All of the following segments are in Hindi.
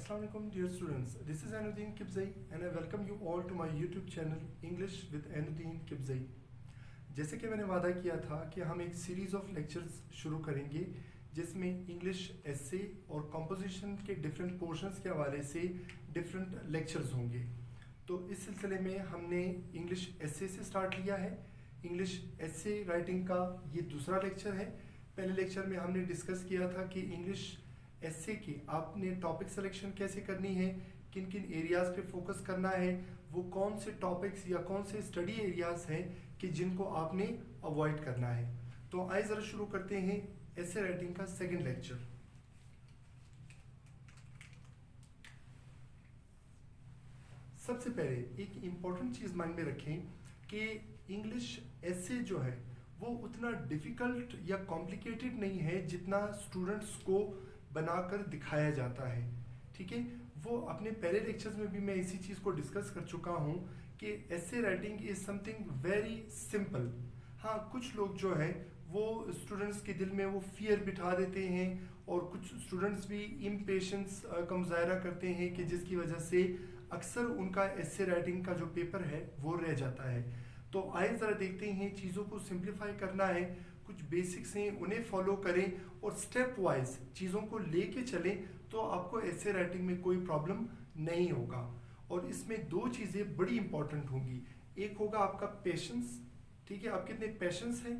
Assalamualaikum dear students. This is Anuddin Kibzai and I welcome you all to my YouTube channel English with Anuddin Kibzai. जैसे कि मैंने वादा किया था कि हम एक सीरीज ऑफ लेक्चर्स शुरू करेंगे जिसमें इंग्लिश एसे और कंपोजिशन के डिफरेंट पोर्शंस के हवाले से डिफरेंट लेक्चर्स होंगे। तो इस सिलसिले में हमने इंग्लिश एसे से स्टार्ट लिया है। इंग्लिश एसे राइटिंग का ये दूसरा लेक्चर है। पहले लेक्चर में हमने डिस्कस किया था कि इंग्लिश एसे की आपने टॉपिक सिलेक्शन कैसे करनी है, किन किन एरियाज़ पे फोकस करना है, वो कौन से टॉपिक्स या कौन से स्टडी एरियाज़ हैं कि जिनको आपने अवॉइड करना है। तो आइए ज़रा शुरू करते हैं एसे राइटिंग का सेकंड लेक्चर। सबसे पहले एक इम्पॉर्टेंट चीज़ माइंड में रखें कि इंग्लिश एसे जो है वो उतना डिफ़िकल्ट या कॉम्प्लिकेटेड नहीं है जितना स्टूडेंट्स को बनाकर दिखाया जाता है। ठीक है, वो अपने पहले लेक्चर्स में भी मैं इसी चीज़ को डिस्कस कर चुका हूँ कि essay writing is something very simple. हाँ, कुछ लोग जो है वो स्टूडेंट्स के दिल में वो फियर बिठा देते हैं और कुछ स्टूडेंट्स भी इम्पेशेंस का मुजाहरा करते हैं कि जिसकी वजह से अक्सर उनका एसे राइटिंग का जो पेपर है वो रह जाता है। तो आइए ज़रा देखते हैं, चीज़ों को सिंप्लीफाई करना है, कुछ बेसिक्स हैं उन्हें फॉलो करें और स्टेप वाइज चीज़ों को लेके चलें तो आपको एसे राइटिंग में कोई प्रॉब्लम नहीं होगा। और इसमें दो चीज़ें बड़ी इंपॉर्टेंट होंगी। एक होगा आपका पेशेंस, ठीक है, आप कितने पेशेंस हैं,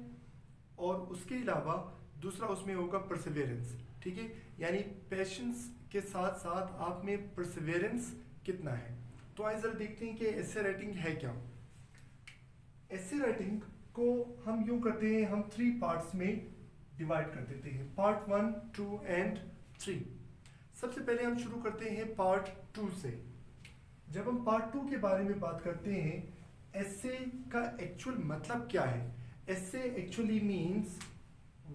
और उसके अलावा दूसरा उसमें होगा परसिवेरेंस। ठीक है, यानी पेशेंस के साथ साथ आप में परसिवेरेंस कितना है। तो आइए ज़रा देखते हैं कि एसे राइटिंग है क्या। एसे राइटिंग को हम यूं करते हैं, हम 3 पार्ट्स में डिवाइड कर देते हैं, पार्ट 1, 2 एंड 3। सबसे पहले हम शुरू करते हैं पार्ट 2 से। जब हम पार्ट 2 के बारे में बात करते हैं, एसे का एक्चुअल मतलब क्या है। एसे एक्चुअली मीन्स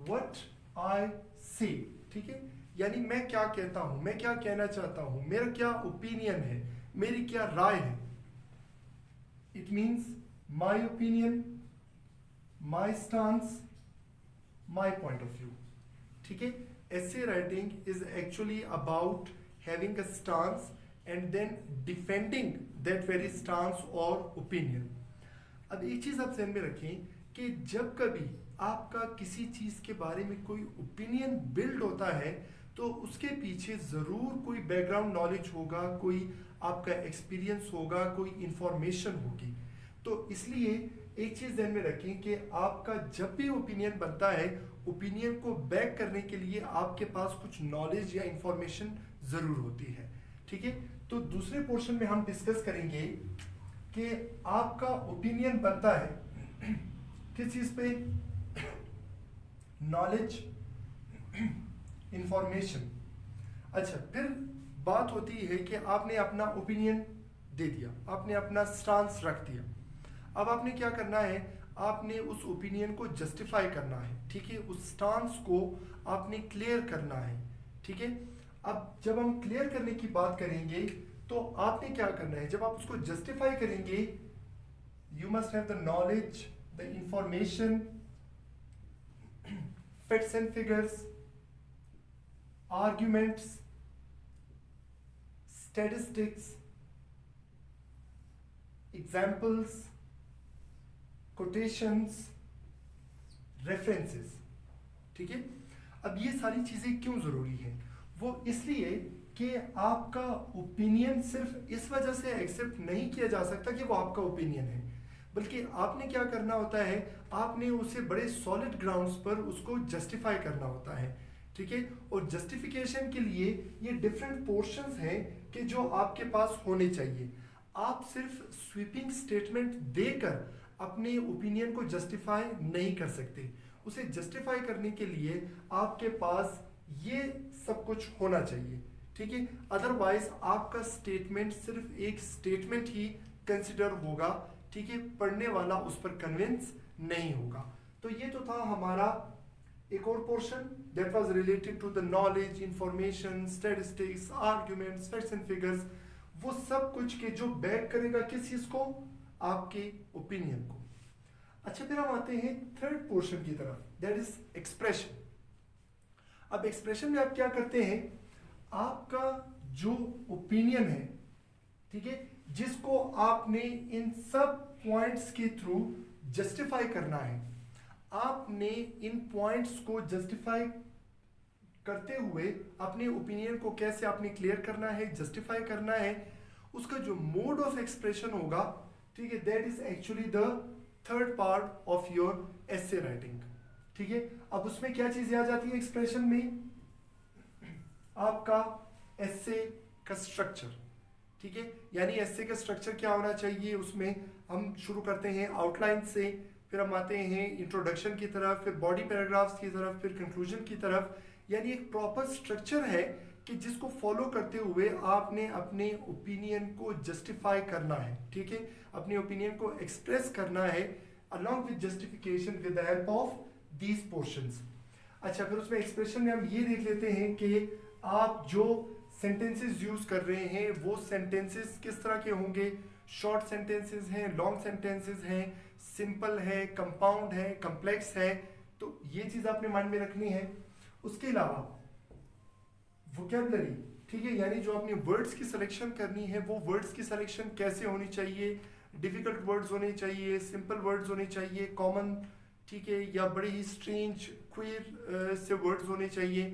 व्हाट आई से, ठीक है, यानी मैं क्या कहता हूं, मैं क्या कहना चाहता हूं, मेरा क्या ओपिनियन है, मेरी क्या राय है। It means my opinion, my stance, my point of view. ठीक है, essay writing is actually about having a stance and then defending that very stance or opinion. अब एक चीज़ आप ध्यान में रखें कि जब कभी आपका किसी चीज़ के बारे में कोई ओपिनियन बिल्ड होता है तो उसके पीछे ज़रूर कोई बैकग्राउंड नॉलेज होगा, कोई आपका एक्सपीरियंस होगा, कोई इंफॉर्मेशन होगी। तो इसलिए एक चीज़ ध्यान में रखें कि आपका जब भी ओपिनियन बनता है, ओपिनियन को बैक करने के लिए आपके पास कुछ नॉलेज या इंफॉर्मेशन ज़रूर होती है। ठीक है, तो दूसरे पोर्शन में हम डिस्कस करेंगे कि आपका ओपिनियन बनता है किस चीज़ पे, नॉलेज, इंफॉर्मेशन। अच्छा, फिर बात होती है कि आपने अपना ओपिनियन दे दिया, आपने अपना स्टांस रख दिया। अब आपने क्या करना है, आपने उस ओपिनियन को जस्टिफाई करना है। ठीक है, उस स्टांस को आपने क्लियर करना है। ठीक है, अब जब हम क्लियर करने की बात करेंगे तो आपने क्या करना है, जब आप उसको जस्टिफाई करेंगे, you must have the knowledge, the information, facts and figures, arguments, statistics, examples, quotations, references. ठीक है, अब ये सारी चीज़ें क्यों ज़रूरी हैं, वो इसलिए कि आपका ओपिनियन सिर्फ इस वजह से एक्सेप्ट नहीं किया जा सकता कि वो आपका ओपिनियन है, बल्कि आपने क्या करना होता है, आपने उसे बड़े सॉलिड ग्राउंड्स पर उसको जस्टिफाई करना होता है। ठीक है, और जस्टिफिकेशन के लिए ये डिफरेंट पोर्शंस हैं कि जो आपके पास होने चाहिए। आप सिर्फ स्वीपिंग स्टेटमेंट देकर अपने ओपिनियन को जस्टिफाई नहीं कर सकते। उसे जस्टिफाई करने के लिए आपके पास ये सब कुछ होना चाहिए। ठीक है, अदरवाइज आपका स्टेटमेंट सिर्फ एक स्टेटमेंट ही कंसिडर होगा। ठीक है, पढ़ने वाला उस पर कन्विंस नहीं होगा। तो ये तो था हमारा एक और portion that was related to the knowledge, information, statistics, arguments, facts and figures, वो सब कुछ के जो बैक करेगा किस चीज को, आपके ओपिनियन को। अच्छा, फिर हम आते हैं थर्ड पोर्शन की तरफ, दैट इज एक्सप्रेशन। अब एक्सप्रेशन में आप क्या करते हैं, आपका जो ओपिनियन है, ठीक है, जिसको आपने इन सब पॉइंट्स के थ्रू जस्टिफाई करना है। आपने इन पॉइंट्स को जस्टिफाई करते हुए अपने ओपिनियन को कैसे आपने क्लियर करना है, जस्टिफाई करना है, उसका जो मोड ऑफ एक्सप्रेशन होगा, ठीक है, that is actually the third part of your essay writing. ठीक है, अब उसमें क्या चीजें आ जाती है एक्सप्रेशन में? आपका एसे का स्ट्रक्चर, ठीक है, यानी एसे का स्ट्रक्चर क्या होना चाहिए। उसमें हम शुरू करते हैं आउटलाइन से, फिर हम आते हैं इंट्रोडक्शन की तरफ, फिर बॉडी पैराग्राफ्स की तरफ, फिर कंक्लूजन की तरफ। यानी एक प्रॉपर स्ट्रक्चर है कि जिसको फॉलो करते हुए आपने अपने ओपिनियन को जस्टिफाई करना है, ठीक है, अपने ओपिनियन को एक्सप्रेस करना है along with justification with the help of these portions। अच्छा, फिर उसमें एक्सप्रेशन में हम ये देख लेते हैं कि आप जो सेंटेंसेस यूज कर रहे हैं वो सेंटेंसेस किस तरह के होंगे। शॉर्ट सेंटेंसेस हैं, लॉन्ग सेंटेंसेस हैं, सिंपल है, कंपाउंड है, कम्प्लेक्स है, तो ये चीज आपने माइंड में रखनी है। उसके अलावा वोकैबुलरी, ठीक है, यानी जो आपने वर्ड्स की सिलेक्शन करनी है वो वर्ड्स की सिलेक्शन कैसे होनी चाहिए। डिफिकल्ट वर्ड्स होने चाहिए, सिंपल वर्ड्स होने चाहिए, कॉमन, ठीक है, या बड़े ही स्ट्रेंज क्वियर से वर्ड्स होने चाहिए।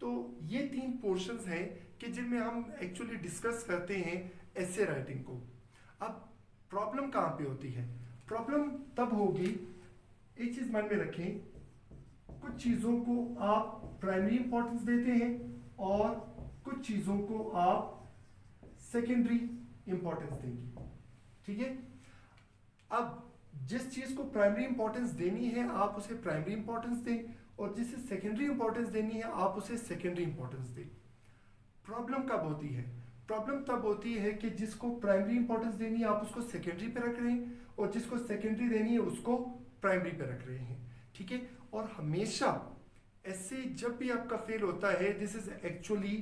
तो ये 3 पोर्शंस हैं कि जिनमें हम एक्चुअली डिस्कस करते हैं एसे राइटिंग को। अब प्रॉब्लम कहाँ पे होती है? प्रॉब्लम तब होगी, एक चीज मन में रखें, कुछ चीजों को आप प्राइमरी इंपॉर्टेंस देते हैं और कुछ चीजों को आप सेकेंडरी इंपॉर्टेंस देंगे, ठीक है। अब जिस चीज को प्राइमरी इंपॉर्टेंस देनी है आप उसे प्राइमरी इंपॉर्टेंस दें, और जिसे सेकेंडरी इंपॉर्टेंस देनी है आप उसे सेकेंडरी इंपॉर्टेंस दें। प्रॉब्लम कब होती है? प्रॉब्लम तब होती है कि जिसको प्राइमरी इंपॉर्टेंस देनी है आप उसको सेकेंडरी पे रख रहे हैं, और जिसको सेकेंडरी देनी है उसको प्राइमरी पे रख रहे हैं, ठीक है। और हमेशा ऐसे जब भी आपका फेल होता है, this is actually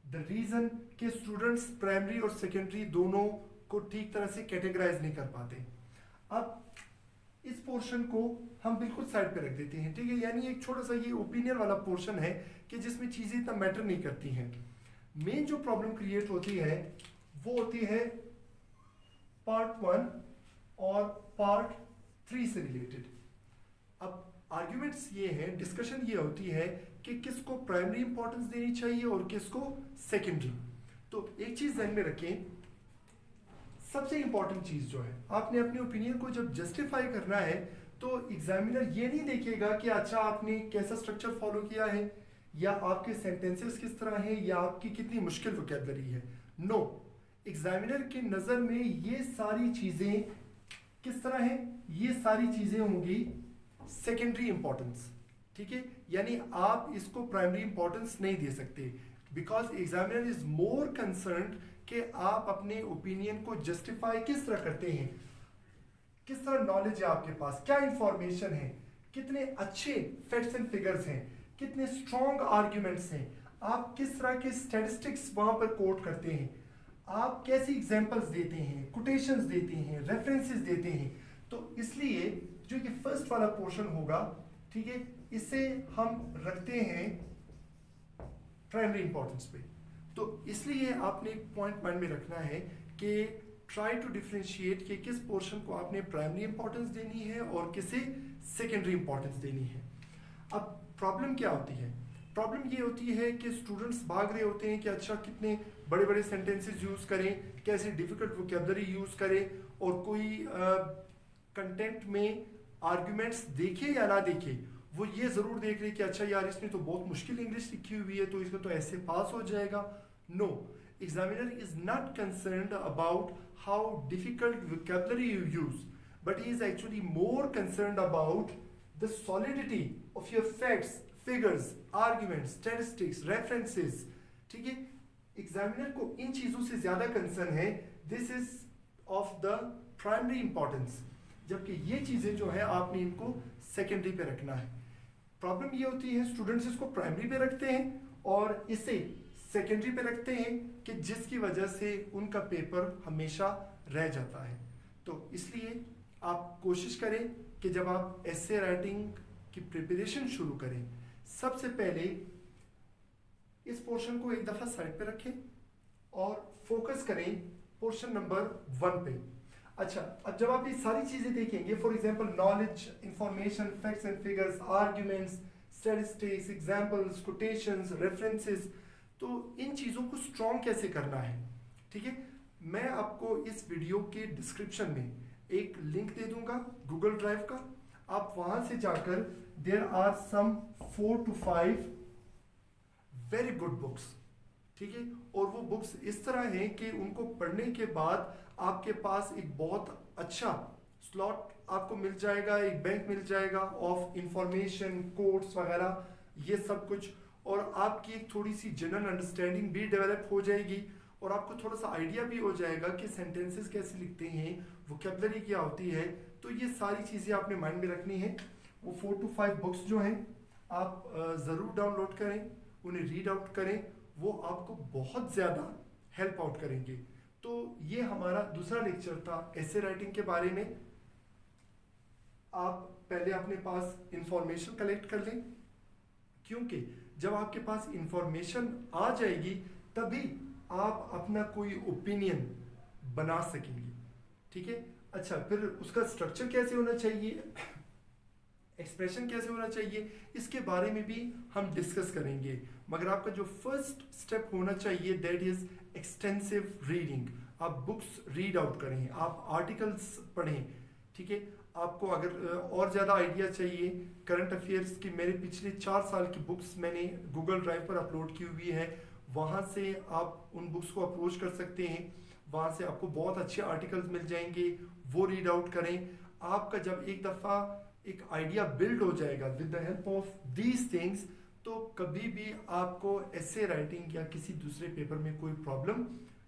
the reason कि स्टूडेंट्स प्राइमरी और सेकेंडरी दोनों को ठीक तरह से कैटेगराइज नहीं कर पाते। अब इस पोर्शन को हम बिल्कुल साइड पे रख देते हैं, ठीक है, यानी एक छोटा सा ये ओपिनियन वाला पोर्शन है कि जिसमें चीजें इतना मैटर नहीं करती हैं। मेन जो प्रॉब्लम क्रिएट होती है वो होती है पार्ट 1 और पार्ट 3 से रिलेटेड। अब आर्ग्यूमेंट्स ये हैं, डिस्कशन ये होती है कि किसको प्राइमरी इंपॉर्टेंस देनी चाहिए और किसको सेकेंडरी। तो एक चीज ध्यान में रखें, सबसे इंपॉर्टेंट चीज जो है, आपने अपने ओपिनियन को जब जस्टिफाई करना है तो एग्जामिनर ये नहीं देखेगा कि अच्छा आपने कैसा स्ट्रक्चर फॉलो किया है, या आपके सेंटेंसेस किस तरह हैं, या आपकी कितनी मुश्किल वोकैबुलरी है। नो, एग्जामिनर की नजर में ये सारी चीजें किस तरह हैं, ये सारी चीजें होंगी सेकेंडरी इंपॉर्टेंस, ठीक है, यानी आप इसको प्राइमरी इंपॉर्टेंस नहीं दे सकते, because examiner is more concerned कि आप अपने ओपिनियन को जस्टिफाई किस तरह करते हैं, किस तरह नॉलेज है आपके पास, क्या इंफॉर्मेशन है, कितने अच्छे फैक्ट्स एंड फिगर्स हैं, कितने स्ट्रॉन्ग आर्ग्यूमेंट्स हैं, आप किस तरह के स्टैटिस्टिक्स वहां पर कोट करते हैं, आप कैसी एग्जांपल्स देते हैं, कोटेशंस देते हैं, रेफरेंसेस देते हैं। तो इसलिए जो ये फर्स्ट वाला पोर्शन होगा, ठीक है, इसे हम रखते हैं प्राइमरी इंपॉर्टेंस पे। तो इसलिए आपने एक पॉइंट माइंड में रखना है कि ट्राई टू डिफरेंशिएट कि किस पोर्शन को आपने प्राइमरी इंपॉर्टेंस देनी है और किसे सेकेंडरी इंपॉर्टेंस देनी है। अब प्रॉब्लम क्या होती है? प्रॉब्लम ये होती है कि स्टूडेंट्स भाग रहे होते हैं कि अच्छा कितने बड़े बड़े सेंटेंसेस यूज करें, कैसे डिफिकल्ट वोकैबुलरी यूज करें, और कोई कंटेंट में आर्ग्यूमेंट्स देखे या ना देखे, वो ये जरूर देख रहे कि अच्छा यार इसमें तो बहुत मुश्किल इंग्लिश लिखी हुई है तो इसमें तो ऐसे पास हो जाएगा। No, examiner is not concerned about how difficult vocabulary you use, but he is actually more concerned about the solidity of your facts, figures, arguments, statistics, references, ठीक है। एग्जामिनर को इन चीजों से ज्यादा कंसर्न है, this is of the primary importance, जबकि ये चीजें जो है आपने इनको सेकेंडरी पे रखना है। प्रॉब्लम ये होती है स्टूडेंट्स इसको प्राइमरी पे रखते हैं और इसे सेकेंडरी पे रखते हैं, कि जिसकी वजह से उनका पेपर हमेशा रह जाता है। तो इसलिए आप कोशिश करें कि जब आप एसे राइटिंग की प्रिपरेशन शुरू करें, सबसे पहले इस पोर्शन को एक दफ़ा साइड पे रखें, और फोकस करें पोर्शन नंबर 1 पे। अच्छा, अब जब आप ये सारी चीजें देखेंगे, for example knowledge, information, facts and figures, arguments, statistics, examples, quotations, references, तो इन चीजों को स्ट्रॉन्ग कैसे करना है, ठीक है। मैं आपको इस वीडियो के डिस्क्रिप्शन में एक लिंक दे दूंगा गूगल ड्राइव का, आप वहां से जाकर there are some 4 to 5 very good books, ठीक है। और वो बुक्स इस तरह हैं कि उनको पढ़ने के बाद आपके पास एक बहुत अच्छा स्लॉट आपको मिल जाएगा, एक बैंक मिल जाएगा ऑफ इंफॉर्मेशन, कोड्स वगैरह, ये सब कुछ, और आपकी एक थोड़ी सी जनरल अंडरस्टैंडिंग भी डेवलप हो जाएगी, और आपको थोड़ा सा आइडिया भी हो जाएगा कि सेंटेंसेस कैसे लिखते हैं, वोकैबुलरी क्या होती है। तो ये सारी चीज़ें आपने माइंड में रखनी है। वो 4 to 5 बुक्स जो हैं आप ज़रूर डाउनलोड करें, उन्हें रीड आउट करें, वो आपको बहुत ज़्यादा हेल्प आउट करेंगे। तो ये हमारा दूसरा लेक्चर था ऐसे राइटिंग के बारे में। आप पहले अपने पास इंफॉर्मेशन कलेक्ट कर लें, क्योंकि जब आपके पास इंफॉर्मेशन आ जाएगी तभी आप अपना कोई ओपिनियन बना सकेंगे, ठीक है। अच्छा, फिर उसका स्ट्रक्चर कैसे होना चाहिए, एक्सप्रेशन कैसे होना चाहिए, इसके बारे में भी हम डिस्कस करेंगे। मगर आपका जो फर्स्ट स्टेप होना चाहिए दैट इज एक्सटेंसिव रीडिंग। आप बुक्स रीड आउट करें, आप आर्टिकल्स पढ़ें, ठीक है। आपको अगर और ज़्यादा आइडिया चाहिए करंट अफेयर्स की, मेरे पिछले 4 साल की बुक्स मैंने गूगल ड्राइव पर अपलोड की हुई है, वहाँ से आप उन बुक्स को अप्रोच कर सकते हैं। वहाँ से आपको बहुत अच्छे आर्टिकल्स मिल जाएंगे, वो रीड आउट करें। आपका जब एक दफ़ा एक आइडिया बिल्ड हो जाएगा with the help of these things, तो कभी भी आपको ऐसे राइटिंग या किसी दूसरे पेपर में कोई प्रॉब्लम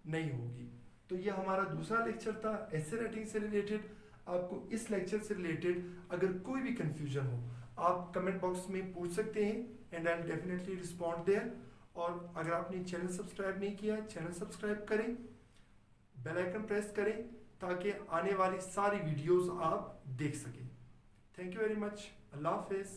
नहीं होगी। तो ये हमारा दूसरा लेक्चर था ऐसे राइटिंग से रिलेटेड। आपको इस लेक्चर से रिलेटेड अगर कोई भी कंफ्यूजन हो, आप कमेंट बॉक्स में पूछ सकते हैं and I will definitely respond there. और अगर आपने चैनल सब्सक्राइब नहीं किया, चैनल सब्सक्राइब करें, बेल आइकन प्रेस करें, ताकि आने वाली सारी वीडियोस आप देख सकें। Thank you very much. अल्लाह हाफिज़।